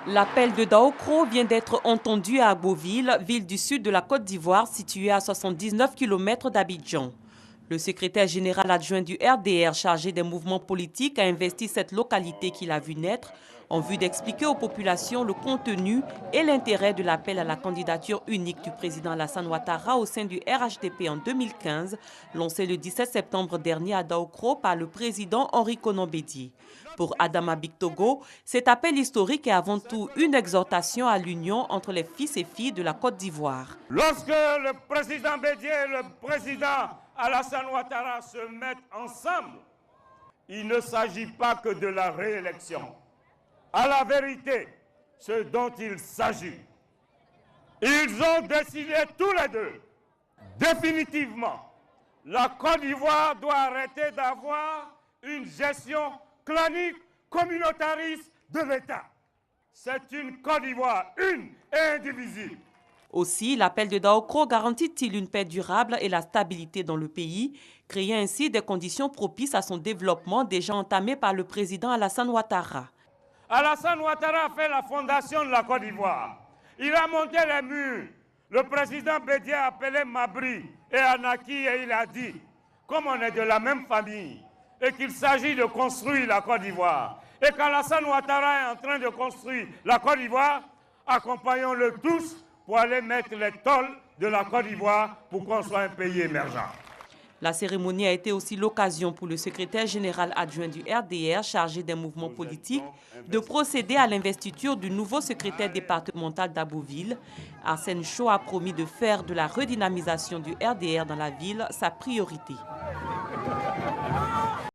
L'appel de Daokro vient d'être entendu à Agboville, ville du sud de la Côte d'Ivoire située à 79 km d'Abidjan. Le secrétaire général adjoint du RDR chargé des mouvements politiques a investi cette localité qu'il a vu naître en vue d'expliquer aux populations le contenu et l'intérêt de l'appel à la candidature unique du président Alassane Ouattara au sein du RHDP en 2015, lancé le 17 septembre dernier à Daokro par le président Henri Konan Bédié. Pour Adama Bictogo, cet appel historique est avant tout une exhortation à l'union entre les fils et filles de la Côte d'Ivoire. Lorsque le président Bédié et le président Alassane Ouattara se mettent ensemble, il ne s'agit pas que de la réélection. À la vérité, ce dont il s'agit, ils ont décidé tous les deux, définitivement, la Côte d'Ivoire doit arrêter d'avoir une gestion clanique, communautariste de l'État. C'est une Côte d'Ivoire une et indivisible. Aussi, l'appel de Daokro garantit-il une paix durable et la stabilité dans le pays, créant ainsi des conditions propices à son développement déjà entamé par le président Alassane Ouattara. Alassane Ouattara a fait la fondation de la Côte d'Ivoire. Il a monté les murs. Le président Bédié a appelé Mabri et Anaki et il a dit, comme on est de la même famille et qu'il s'agit de construire la Côte d'Ivoire et qu'Alassane Ouattara est en train de construire la Côte d'Ivoire, accompagnons-le tous pour aller mettre les tôles de la Côte d'Ivoire pour qu'on soit un pays émergent. La cérémonie a été aussi l'occasion pour le secrétaire général adjoint du RDR chargé des mouvements politiques de procéder à l'investiture du nouveau secrétaire départemental d'Agboville. Arsène Cho a promis de faire de la redynamisation du RDR dans la ville sa priorité.